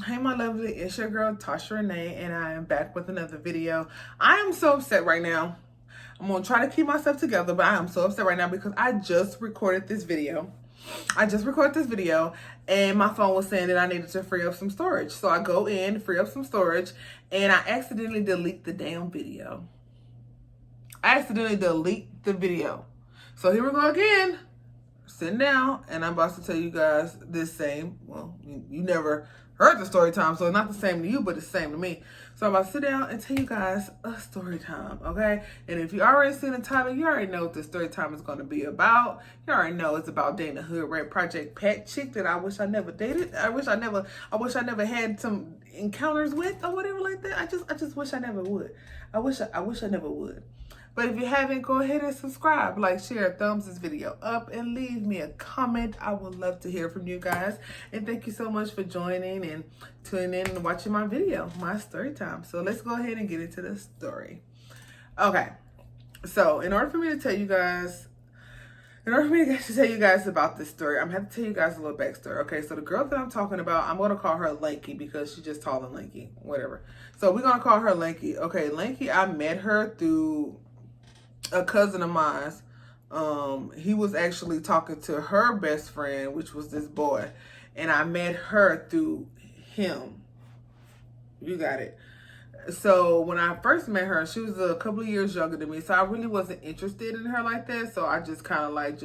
Hey my lovely, it's your girl Tasha Renee, and I am back with another video. I am so upset right now. I'm gonna try to keep myself together, but I am so upset right now because I just recorded this video. And my phone was saying that I needed to free up some storage. So I go in, free up some storage, and I accidentally delete the damn video. So here we go again. Sitting down, and I'm about to tell you guys this same, well, you never heard the story time, so it's not the same to you, but it's the same to me. So I'm about to sit down and tell you guys a story time, okay? And if you already seen the title, you already know what the story time is going to be about. You already know it's about dating a hood rat project pet chick that I wish I never dated. I wish I never had some encounters with or whatever like that. I just wish I never would. I wish I never would. But if you haven't, go ahead and subscribe, like, share, thumbs this video up, and leave me a comment. I would love to hear from you guys. And thank you so much for joining and tuning in and watching my video, my story time. So let's go ahead and get into the story. Okay, so in order for me to tell you guys about this story, I'm going to have to tell you guys a little backstory. Okay, so the girl that I'm talking about, I'm going to call her Lanky because she's just tall and lanky, whatever. So we're going to call her Lanky. Okay, Lanky, I met her through a cousin of mine's. He was actually talking to her best friend, which was this boy, and I met her through him. You got it. So when I first met her, she was a couple of years younger than me, so I really wasn't interested in her like that. So I just kind of like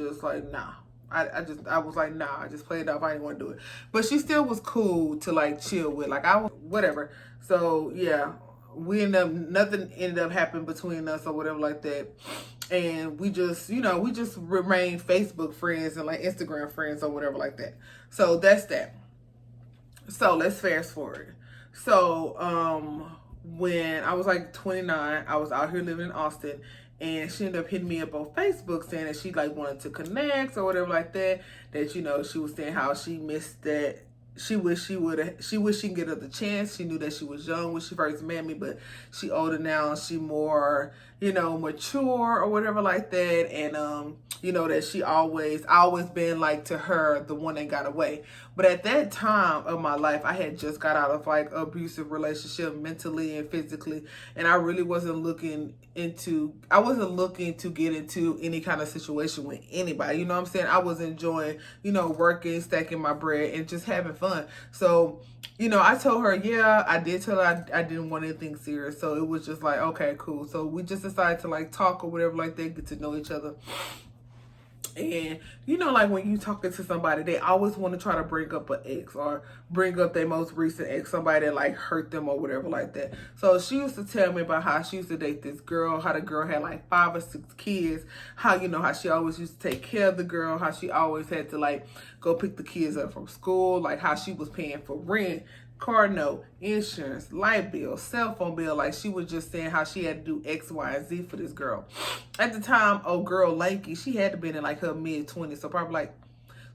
nah. I was like, nah, I just played it off. I didn't want to do it. But she still was cool to like chill with. Like I was whatever. So yeah, nothing ended up happening between us or whatever like that. And we just remained Facebook friends and like Instagram friends or whatever like that. So that's that. So let's fast forward. So when I was like 29, I was out here living in Austin, and she ended up hitting me up on Facebook saying that she like wanted to connect or whatever like that. That she was saying how she missed that. She wished she can get another chance. She knew that she was young when she first met me, but she older now. She more, mature or whatever like that. And, that she always been like to her, the one that got away. But at that time of my life, I had just got out of like abusive relationship mentally and physically. And I really wasn't looking to get into any kind of situation with anybody. You know what I'm saying? I was enjoying, working, stacking my bread and just having fun. So, I told her, I did tell her I didn't want anything serious. So it was just like, okay, cool. So we just decided to like talk or whatever like that, get to know each other. And like when you talking to somebody, they always want to try to bring up an ex or bring up their most recent ex, somebody that like hurt them or whatever like that. So she used to tell me about how she used to date this girl, how the girl had like 5 or 6 kids, how how she always used to take care of the girl, how she always had to like go pick the kids up from school, like how she was paying for rent, car note, insurance, light bill, cell phone bill. Like she was just saying how she had to do X, Y, and Z for this girl. At the time, girl Lanky, she had to be in like her mid-20s, so probably like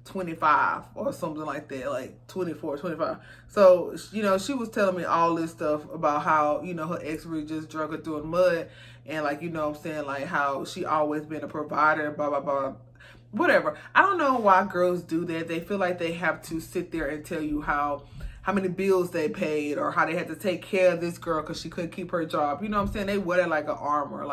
25 or something like that, like 24, 25. So, she was telling me all this stuff about how, her ex really just drug her through the mud. And like, what I'm saying, like how she always been a provider, blah, blah, blah. Whatever. I don't know why girls do that. They feel like they have to sit there and tell you how many bills they paid or how they had to take care of this girl because she couldn't keep her job. You know what I'm saying? They wear it like an armor,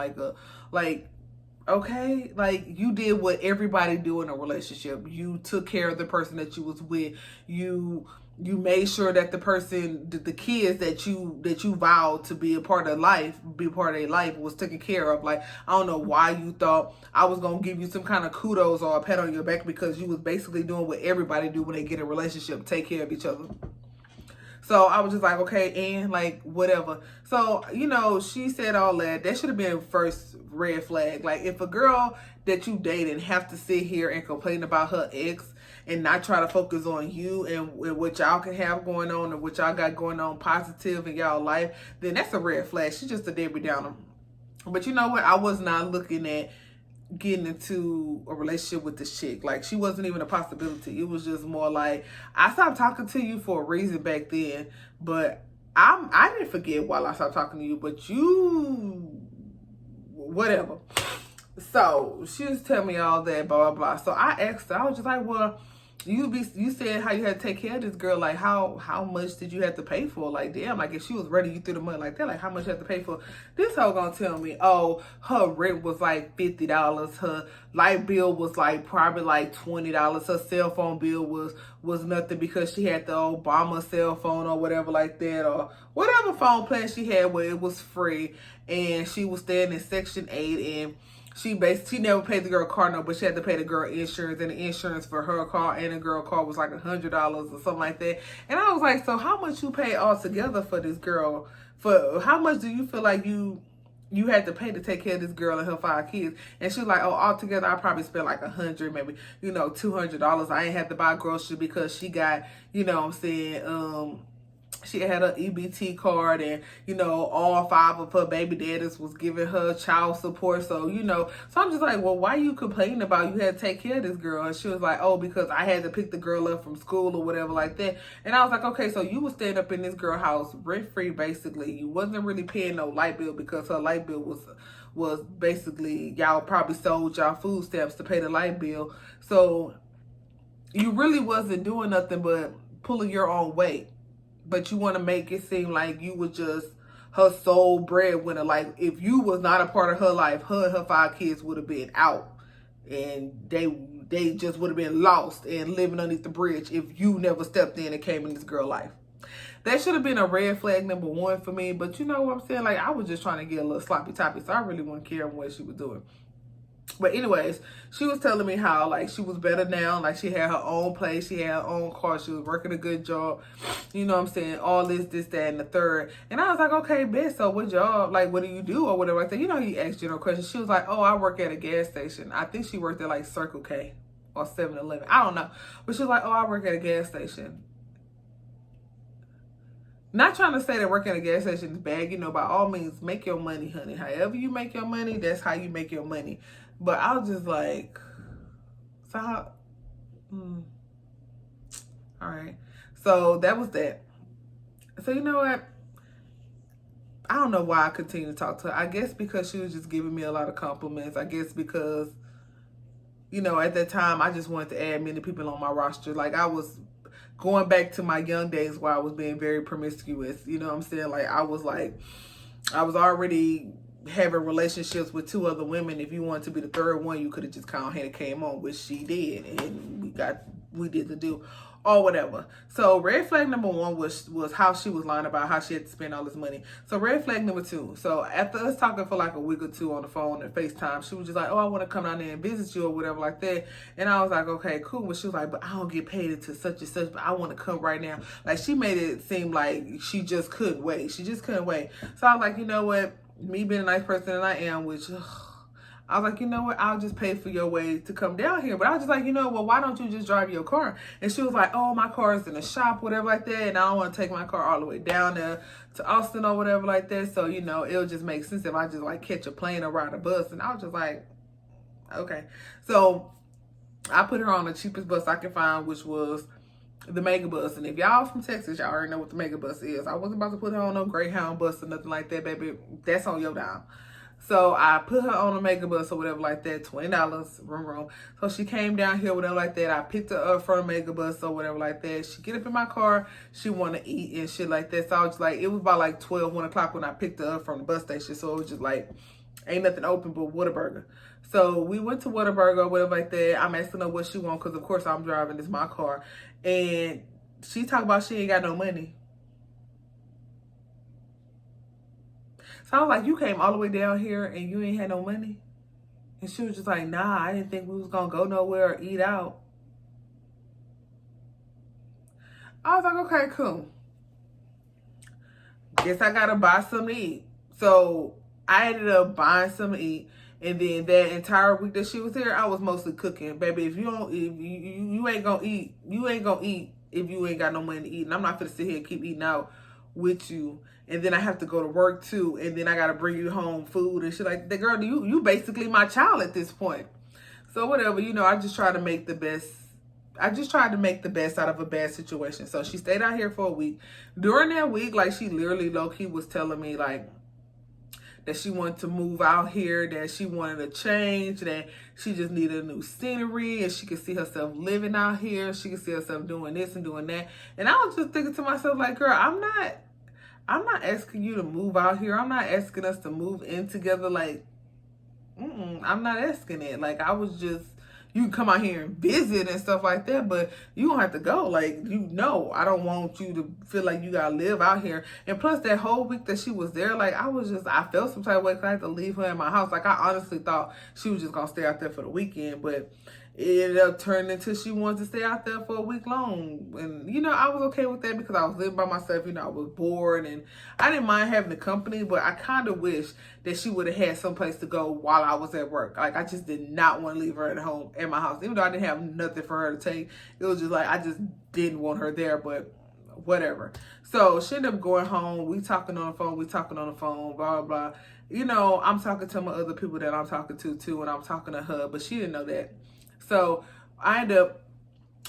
okay, like you did what everybody do in a relationship. You took care of the person that you was with. You made sure that the kids that you vowed to be a part of their life was taken care of. Like, I don't know why you thought I was going to give you some kind of kudos or a pat on your back because you was basically doing what everybody do when they get in a relationship, take care of each other. So I was just like, okay, and like, whatever. So, she said all that. That should have been first red flag. Like, if a girl that you date and have to sit here and complain about her ex and not try to focus on you and what y'all can have going on and what y'all got going on positive in y'all life, then that's a red flag. She's just a Debbie Downer. But you know what? I was not looking at getting into a relationship with this chick. Like, she wasn't even a possibility. It was just more like, I stopped talking to you for a reason back then, but I didn't forget while I stopped talking to you, but you whatever. So she was telling me all that, blah blah blah. So I asked her, I was just like, well, you said how you had to take care of this girl. Like, how much did you have to pay for? Like, damn, like if she was running you through the money like that, like how much you have to pay for? This hoe gonna tell me, oh, her rent was like $50, her light bill was like probably like $20, her cell phone bill was nothing because she had the Obama cell phone or whatever like that, or whatever phone plan she had where it was free, and she was staying in Section 8, and she never paid the girl car note, but she had to pay the girl insurance, and the insurance for her car and the girl car was like $100 or something like that. And I was like, so how much you pay all together for this girl? For how much do you feel like you had to pay to take care of this girl and her 5 kids? And she was like, oh, altogether I probably spent like $100, maybe, $200. I ain't had to buy groceries because she got, what I'm saying, she had an EBT card, and all 5 of her baby daddies was giving her child support. So so I'm just like, well, why you complaining about you had to take care of this girl? And she was like, oh, because I had to pick the girl up from school or whatever like that. And I was like, okay, so you was staying up in this girl house rent free basically. You wasn't really paying no light bill because her light bill was basically, y'all probably sold y'all food stamps to pay the light bill. So you really wasn't doing nothing but pulling your own weight. But you want to make it seem like you were just her sole breadwinner. Like, if you was not a part of her life, her and her 5 kids would have been out. And they just would have been lost and living underneath the bridge if you never stepped in and came in this girl's life. That should have been a red flag number 1 for me. But you know what I'm saying? Like, I was just trying to get a little sloppy toppy. So I really wouldn't care what she was doing. But anyways, she was telling me how, like, she was better now. Like, she had her own place. She had her own car. She was working a good job. You know what I'm saying? All this, that, and the third. And I was like, okay, bitch, so what job? Like, what do you do or whatever? I said, he asked general questions. She was like, oh, I work at a gas station. I think she worked at, like, Circle K or 7-Eleven. I don't know. But she was like, oh, I work at a gas station. Not trying to say that working at a gas station is bad. By all means, make your money, honey. However you make your money, that's how you make your money. But I was just like, so how, all right. So that was that. So you know what? I don't know why I continue to talk to her. I guess because she was just giving me a lot of compliments. I guess because, at that time, I just wanted to add many people on my roster. Like, I was going back to my young days where I was being very promiscuous. You know what I'm saying? Like, I was already having relationships with 2 other women. If you wanted to be the third one, you could have just kind of came on, which she did, and we did the do or whatever. So red flag number 1 was how she was lying about how she had to spend all this money. So red flag number 2. So after us talking for like a week or 2 on the phone and FaceTime, she was just like, oh, I want to come down there and visit you or whatever like that. And I was like, okay, cool. But she was like, but I don't get paid until such and such, but I want to come right now. Like, she made it seem like she just couldn't wait. She just couldn't wait. So I was like, you know what? Me being a nice person that I am, which I was like, you know what? I'll just pay for your way to come down here. But I was just like, well, why don't you just drive your car? And she was like, oh, my car is in the shop, whatever like that. And I don't want to take my car all the way down there to Austin or whatever like that. So, it'll just make sense if I just like catch a plane or ride a bus. And I was just like, okay. So I put her on the cheapest bus I could find, which was the mega bus. And if y'all from Texas, y'all already know what the mega bus is. I wasn't about to put her on no Greyhound bus or nothing like that, baby. That's on your dime. So I put her on a mega bus or whatever like that, $20, room. So she came down here, whatever like that. I picked her up from a mega bus or whatever like that. She get up in my car. She want to eat and shit like that. So I was like, it was about like 1 o'clock when I picked her up from the bus station. So it was just like, ain't nothing open but Whataburger. So we went to Whataburger or whatever like that. I'm asking her what she want because, of course, I'm driving. This my car. And she talk about she ain't got no money. So I was like, you came all the way down here and you ain't had no money? And she was just like, nah, I didn't think we was going to go nowhere or eat out. I was like, okay, cool. Guess I got to buy some to eat. So I ended up buying some to eat. And then that entire week that she was here, I was mostly cooking. Baby, if you ain't going to eat, you ain't going to eat if you ain't got no money to eat. And I'm not going to sit here and keep eating out with you. And then I have to go to work too. And then I got to bring you home food and shit like that. Girl, you basically my child at this point. So whatever, I just try to make the best. I just tried to make the best out of a bad situation. So she stayed out here for a week. During that week, like, she literally low-key was telling me, like, that she wanted to move out here, that she wanted to change, that she just needed a new scenery, and she could see herself living out here. She could see herself doing this and doing that. And I was just thinking to myself, like, girl, I'm not asking you to move out here. I'm not asking us to move in together. Like, I'm not asking it. Like, I was just, you can come out here and visit and stuff like that, but you don't have to go. Like, I don't want you to feel like you gotta live out here. And plus, that whole week that she was there, like, I felt some type of way because I had to leave her in my house. Like, I honestly thought she was just gonna stay out there for the weekend, but it ended up turning into she wanted to stay out there for a week long. And, I was okay with that because I was living by myself. I was bored and I didn't mind having the company, but I kind of wish that she would have had someplace to go while I was at work. Like, I just did not want to leave her at my house. Even though I didn't have nothing for her to take, it was just like, I just didn't want her there, but whatever. So she ended up going home. We talking on the phone, blah, blah, blah. I'm talking to my other people that I'm talking to too, and I'm talking to her, but she didn't know that. So I ended up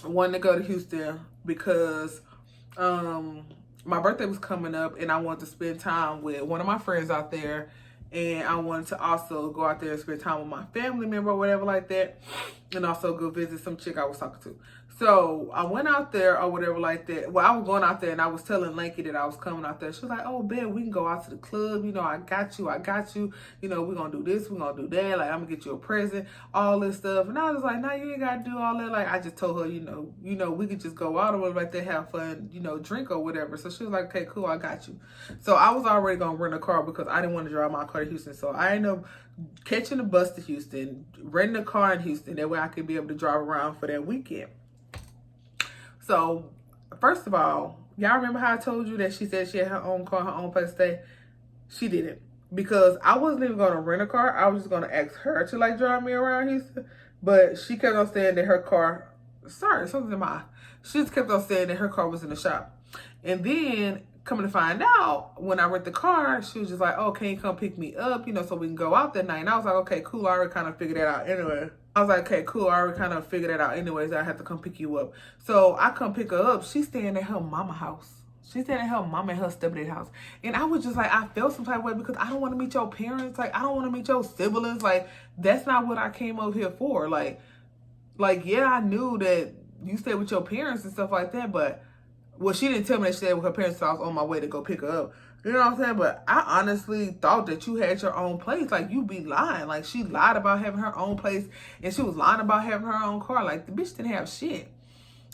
wanting to go to Houston because my birthday was coming up and I wanted to spend time with one of my friends out there. And I wanted to also go out there and spend time with my family member or whatever like that. And also go visit some chick I was talking to. So I went out there or whatever like that. Well, I was going out there and I was telling Lanky that I was coming out there. She was like, oh, Ben, we can go out to the club. I got you. We're going to do this. We're going to do that. Like, I'm going to get you a present, all this stuff. And I was like, no, you ain't got to do all that. Like, I just told her, we could just go out or whatever like that, have fun, drink or whatever. So she was like, okay, cool, I got you. So I was already going to rent a car because I didn't want to drive my car to Houston. So I ended up catching a bus to Houston, renting a car in Houston. That way I could be able to drive around for that weekend. So, first of all, y'all remember how I told you that she said she had her own car, her own place to stay? She didn't. Because I wasn't even going to rent a car. I was just going to ask her to, drive me around Houston. But she kept on saying that her car... something in my eye. She just kept on saying that her car was in the shop. And then, coming to find out, when I rent the car, she was just like, oh, can you come pick me up, so we can go out that night. And I was like, okay, cool. I already kind of figured that out anyway. I was like, okay, cool. I already kind of figured that out anyways. I have to come pick you up. So I come pick her up. She's staying at her mama house. She's staying at her mama and her stepdad house. And I was just like, I felt some type of way because I don't want to meet your parents. Like, I don't want to meet your siblings. Like, that's not what I came over here for. Like, yeah, I knew that you stayed with your parents and stuff like that. But, well, she didn't tell me that she stayed with her parents, so I was on my way to go pick her up. You know what I'm saying? But I honestly thought that you had your own place. Like, you be lying. Like, she lied about having her own place. And she was lying about having her own car. Like, the bitch didn't have shit.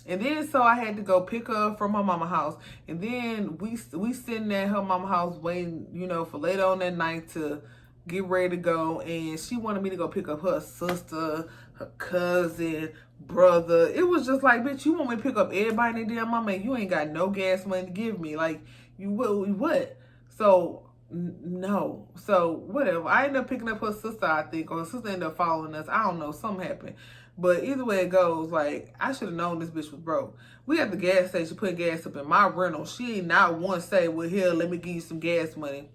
And then, so I had to go pick her up from her mama house. And then we sitting at her mama house waiting, for later on that night to get ready to go. And she wanted me to go pick up her sister, her cousin, brother. It was just like, bitch, you want me to pick up everybody in the damn mama and you ain't got no gas money to give me. Like, you what? So, no. So, whatever. I ended up picking up her sister, I think, or her sister ended up following us. I don't know. Something happened. But either way it goes, like, I should have known this bitch was broke. We at the gas station putting gas up in my rental. She ain't not once say, well, here, let me give you some gas money.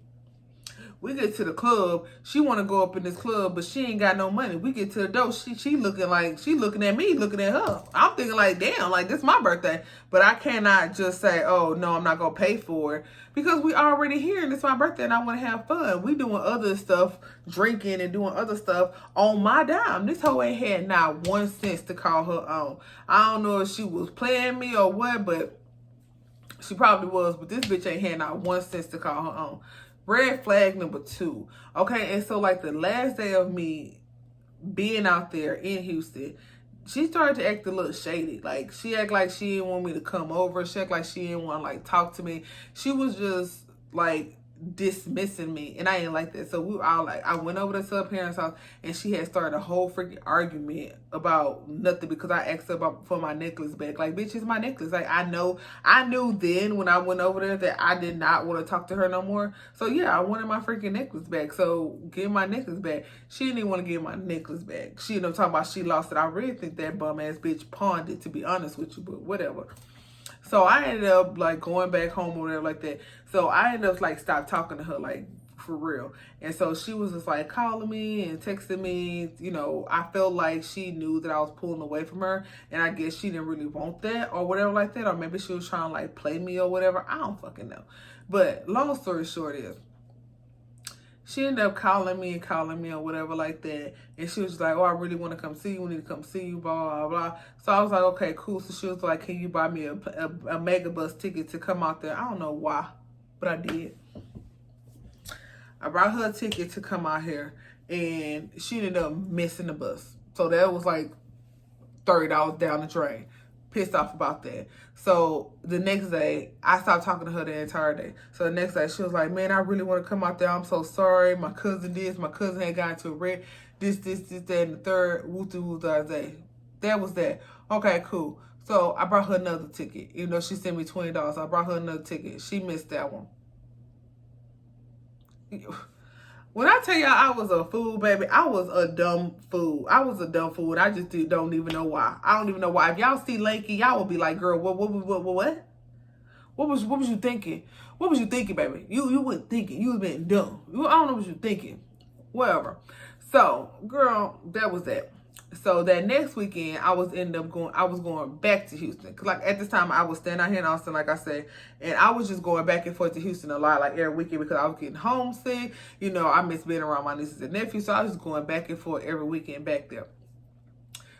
We get to the club. She want to go up in this club, but she ain't got no money. We get to the door. She looking at me, looking at her. I'm thinking like, damn, like this my birthday. But I cannot just say, oh, no, I'm not going to pay for it. Because we already here and it's my birthday and I want to have fun. We doing other stuff, drinking and doing other stuff on my dime. This hoe ain't had not 1 cent to call her own. I don't know if she was playing me or what, but she probably was. But this bitch ain't had not 1 cent to call her own. Red flag number 2. Okay, and so like the last day of me being out there in Houston, she started to act a little shady. Like, she act like she didn't want me to come over. She act like she didn't want to, like, talk to me. She was just, like, dismissing me, and I didn't like that. So we all like, I went over to her parents' house, and she had started a whole freaking argument about nothing because I asked her for my necklace back. Like, bitch, it's my necklace. Like, I knew then when I went over there that I did not want to talk to her no more. So yeah, I wanted my freaking necklace back. So give my necklace back. She didn't even want to give my necklace back. She ended up talking about she lost it. I really think that bum ass bitch pawned it, to be honest with you, but whatever. So I ended up like going back home or whatever like that. So I ended up like stopped talking to her, like, for real. And so she was just like calling me and texting me. I felt like she knew that I was pulling away from her, and I guess she didn't really want that or whatever like that, or maybe she was trying to like play me or whatever. I don't fucking know. But long story short is, She ended up calling me or whatever like that. And she was like, oh, I really want to come see you. We need to come see you, blah, blah, blah. So I was like, okay, cool. So she was like, can you buy me a Megabus ticket to come out there? I don't know why, but I did. I brought her a ticket to come out here, and she ended up missing the bus. So that was like $30 down the drain. Pissed off about that. So the next day, I stopped talking to her the entire day. So the next day, she was like, man, I really want to come out there. I'm so sorry. My cousin did. My cousin had gotten to a wreck. This, that, and the third. That was that. Okay, cool. So I brought her another ticket. Even though she sent me $20, I brought her another ticket. She missed that one. When I tell y'all I was a fool, baby, I was a dumb fool. I was a dumb fool, and I just don't even know why. I don't even know why. If y'all see Lanky, y'all will be like, girl, what? What was you thinking? What was you thinking, baby? You weren't thinking. You was being dumb. I don't know what you thinking. Whatever. So, girl, that was that. So that next weekend, I was going back to Houston. Cause like at this time, I was staying out here in Austin, like I said, and I was just going back and forth to Houston a lot, like every weekend, because I was getting homesick. You know, I miss being around my nieces and nephews, so I was just going back and forth every weekend back there.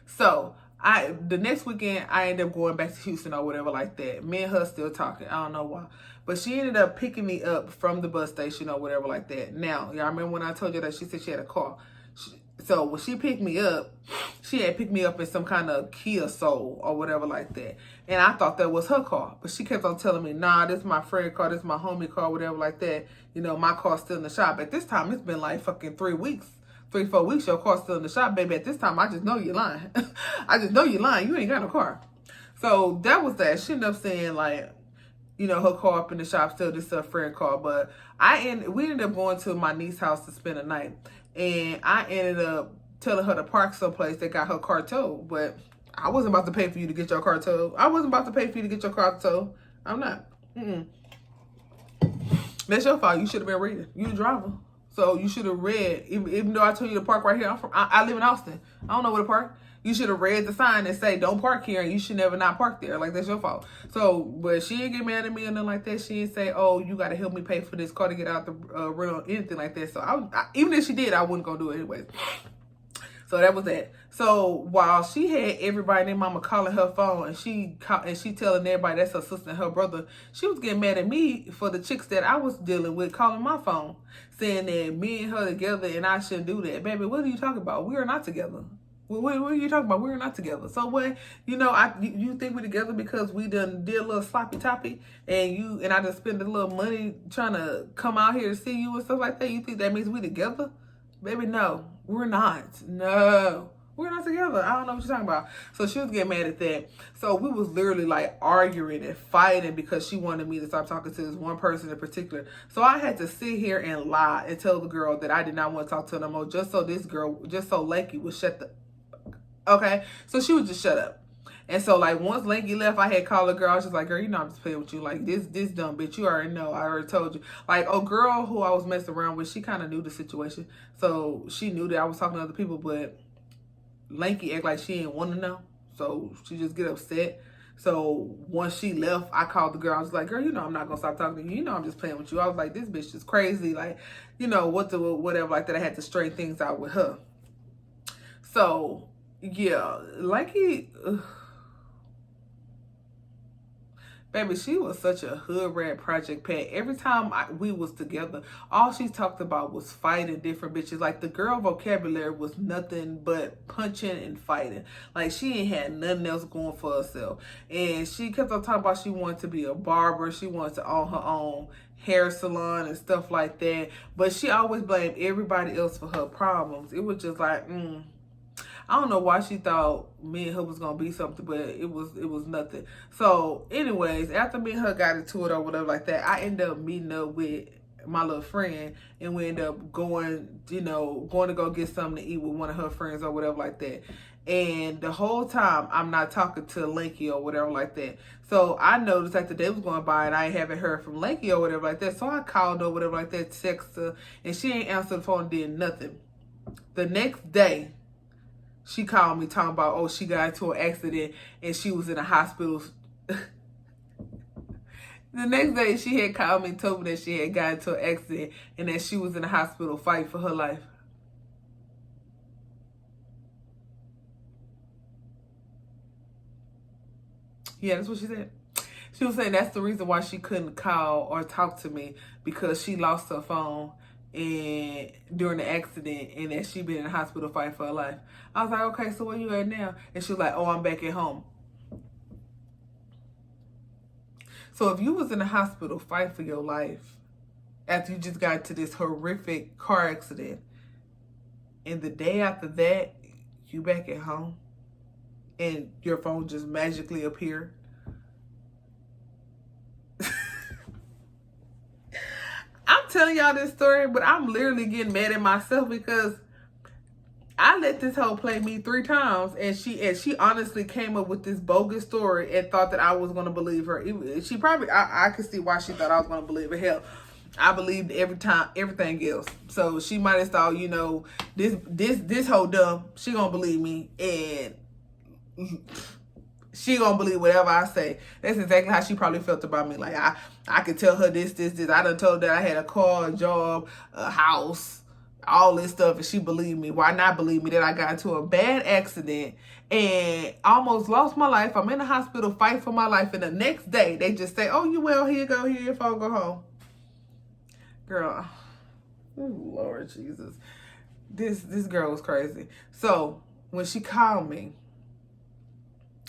So the next weekend, I ended up going back to Houston or whatever like that. Me and her still talking. I don't know why. But she ended up picking me up from the bus station or whatever like that. Now, y'all remember when I told you that she said she had a car? So when she picked me up, she had picked me up in some kind of Kia Soul or whatever like that. And I thought that was her car. But she kept on telling me, nah, this is my friend car, this is my homie car, whatever like that. You know, my car's still in the shop. At this time, it's been like fucking 4 weeks, your car's still in the shop, baby. At this time, I just know you're lying. I just know you're lying. You ain't got no car. So that was that. She ended up saying like, you know, her car up in the shop still, this is her friend car. But we ended up going to my niece's house to spend a night. And I ended up telling her to park someplace that got her car towed. But I wasn't about to pay for you to get your car towed. I wasn't about to pay for you to get your car towed. I'm not. That's your fault. You should have been reading. You the driver. So you should have read, even though I told you to park right here. I live in Austin. I don't know where to park. You should have read the sign that say, don't park here, and you should never not park there. Like, that's your fault. So, but she didn't get mad at me or nothing like that. She didn't say, oh, you got to help me pay for this car to get out the rental, anything like that. So, even if she did, I wasn't going to do it anyways. So, that was that. So, while she had everybody and their mama calling her phone, and she telling everybody that's her sister and her brother, she was getting mad at me for the chicks that I was dealing with calling my phone, saying that me and her together and I shouldn't do that. Baby, what are you talking about? We are not together. What are you talking about? We're not together. So what? You know, you think we're together because we done did a little sloppy toppy, and I just spent a little money trying to come out here to see you and stuff like that. You think that means we together? Baby, no, we're not. No, we're not together. I don't know what you're talking about. So she was getting mad at that. So we was literally like arguing and fighting because she wanted me to stop talking to this one person in particular. So I had to sit here and lie and tell the girl that I did not want to talk to her no more, just so Lakey would shut the. Okay, so she would just shut up. And so, like, once Lanky left, I had called a girl. I was just like, girl, you know I'm just playing with you. Like, this dumb bitch, you already know. I already told you. Like, a girl who I was messing around with, she kind of knew the situation. So, she knew that I was talking to other people, but Lanky act like she didn't want to know. So, she just get upset. So, once she left, I called the girl. I was like, girl, you know I'm not going to stop talking to you. You know I'm just playing with you. I was like, this bitch is crazy. Like, you know, whatever like that. I had to straighten things out with her. So, yeah, Lanky, baby, she was such a hood rat project pet. Every time we was together, all she talked about was fighting different bitches. Like, the girl vocabulary was nothing but punching and fighting. Like, she ain't had nothing else going for herself. And she kept on talking about she wanted to be a barber. She wanted to own her own hair salon and stuff like that. But she always blamed everybody else for her problems. It was just like, I don't know why she thought me and her was going to be something, but it was nothing. So, anyways, after me and her got into it or whatever like that, I ended up meeting up with my little friend, and we ended up going to go get something to eat with one of her friends or whatever like that. And the whole time, I'm not talking to Lanky or whatever like that. So, I noticed that the day was going by, and I haven't heard from Lanky or whatever like that. So, I called her or whatever like that, texted her, and she ain't answered the phone and did nothing. The next day, she called me talking about, oh, she got into an accident and she was in a hospital. The next day, she had called me, told me that she had gotten into an accident and that she was in the hospital fighting for her life. Yeah, that's what she said. She was saying that's the reason why she couldn't call or talk to me, because she lost her phone and during the accident, and that she been in the hospital fighting for her life. I was like, okay, so where you at now? And she was like, oh, I'm back at home. So if you was in the hospital fighting for your life after you just got into this horrific car accident, and the day after that, you back at home and your phone just magically appeared. I'm telling y'all this story, but I'm literally getting mad at myself because I let this hoe play me 3 times, and she honestly came up with this bogus story and thought that I was gonna believe her. She probably, I could see why she thought I was gonna believe her. Hell, I believed everything else. So she might have thought, you know, this hoe dumb. She gonna believe me, and she gonna believe whatever I say. That's exactly how she probably felt about me. Like I could tell her this. I done told her that I had a car, a job, a house, all this stuff, and she believed me. Why not believe me that I got into a bad accident and almost lost my life? I'm in the hospital fighting for my life, and the next day they just say, "Oh, you well? Here you go. Here your phone. Go home." Girl, oh, Lord Jesus, this girl was crazy. So when she called me,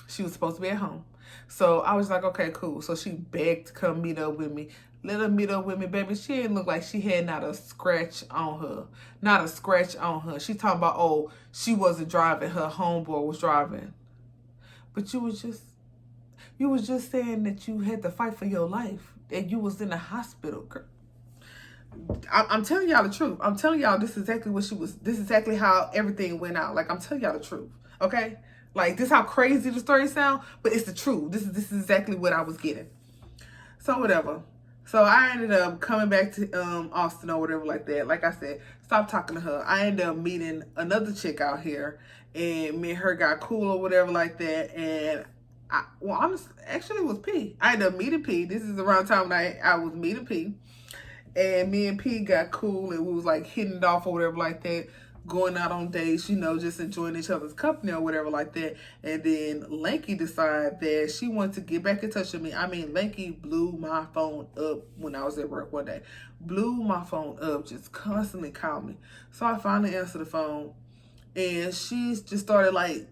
she was supposed to be at home. So I was like, okay, cool. So she begged to come meet up with me. Let her meet up with me, baby. She didn't look like she had not a scratch on her. Not a scratch on her. She talking about, oh, she wasn't driving. Her homeboy was driving. But you was just saying that you had to fight for your life. And you was in the hospital, girl. I'm telling y'all the truth. I'm telling y'all this is exactly what she was. This is exactly how everything went out. Like, I'm telling y'all the truth. Okay? Like, this is how crazy the story sound, but it's the truth. This is exactly what I was getting. So whatever. So I ended up coming back to Austin or whatever like that. Like I said, stop talking to her. I ended up meeting another chick out here, and me and her got cool or whatever like that. And honestly, actually it was P. I ended up meeting P. This is around the time when I was meeting P. And me and P got cool, and we was like hitting it off or whatever like that, going out on dates, you know, just enjoying each other's company or whatever like that. And then Lanky decided that she wanted to get back in touch with me. I mean, Lanky blew my phone up when I was at work one day. Blew my phone up, just constantly called me. So I finally answered the phone, and she just started like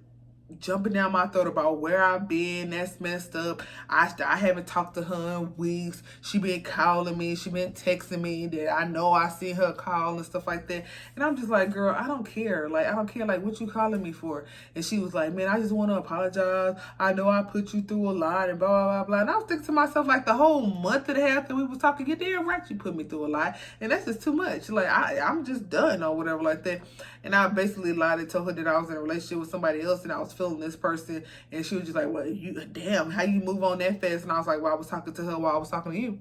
jumping down my throat about where I've been. That's messed up. I haven't talked to her in weeks. She been calling me. She been texting me that I know I see her call and stuff like that. And I'm just like, girl, I don't care. Like, I don't care. Like, what you calling me for? And she was like, man, I just want to apologize. I know I put you through a lot and blah, blah, blah, blah. And I was thinking to myself, like, the whole month and a half that we was talking, you're damn right you put me through a lot. And that's just too much. Like, I'm just done or whatever like that. And I basically lied and told her that I was in a relationship with somebody else and I was feeling this person. And she was just like, well, damn, how you move on that fast? And I was like, well, I was talking to her while I was talking to you.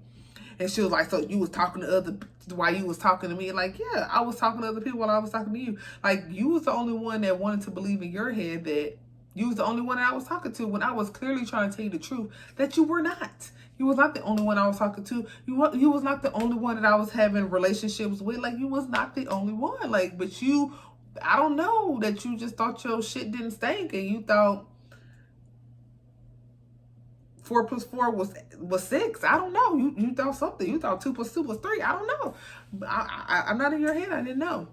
And she was like, so you was talking to while you was talking to me? Like, yeah, I was talking to other people while I was talking to you. Like, you was the only one that wanted to believe in your head that you was the only one that I was talking to, when I was clearly trying to tell you the truth that you were not. You was not the only one I was talking to. You was not the only one that I was having relationships with. Like, you was not the only one. Like, but you, I don't know, that you just thought your shit didn't stink, and you thought 4 plus 4 was 6. I don't know. You thought something. You thought 2 plus 2 was 3. I don't know. I'm not in your head. I didn't know.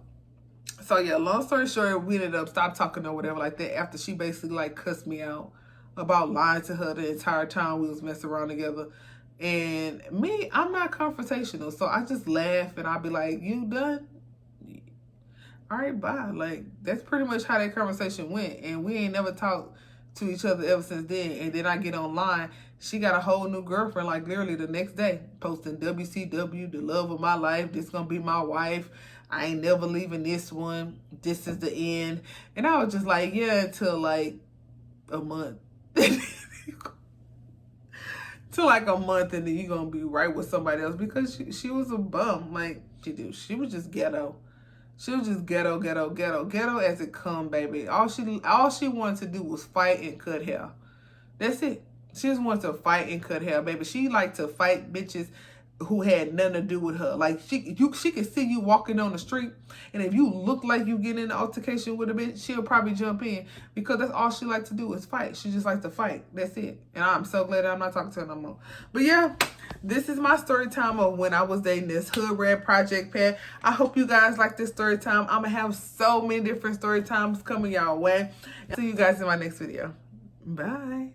So yeah, long story short, we ended up stop talking or whatever like that after she basically like cussed me out about lying to her the entire time we was messing around together. And me, I'm not confrontational, so I just laugh and I'll be like, you done? All right, bye. Like, that's pretty much how that conversation went. And we ain't never talked to each other ever since then. And then I get online. She got a whole new girlfriend, like literally the next day, posting WCW, the love of my life. This gonna be my wife. I ain't never leaving this one. This is the end. And I was just like, yeah, until like a month. Till like a month, and then you gonna be right with somebody else, because she was a bum. Like, she was just ghetto. She was just ghetto as it come, baby. All she wanted to do was fight and cut hair. That's it. She just wants to fight and cut hair, baby. She like to fight bitches who had nothing to do with her. Like she can see you walking on the street, and if you look like you get in an altercation with a bitch, she'll probably jump in, because that's all she like to do is fight. She just likes to fight. That's it. And I'm so glad I'm not talking to her no more. But yeah, this is my story time of when I was dating this hood rat project pet. I hope you guys like this story time. I'm gonna have so many different story times coming y'all way. See you guys in my next video. Bye.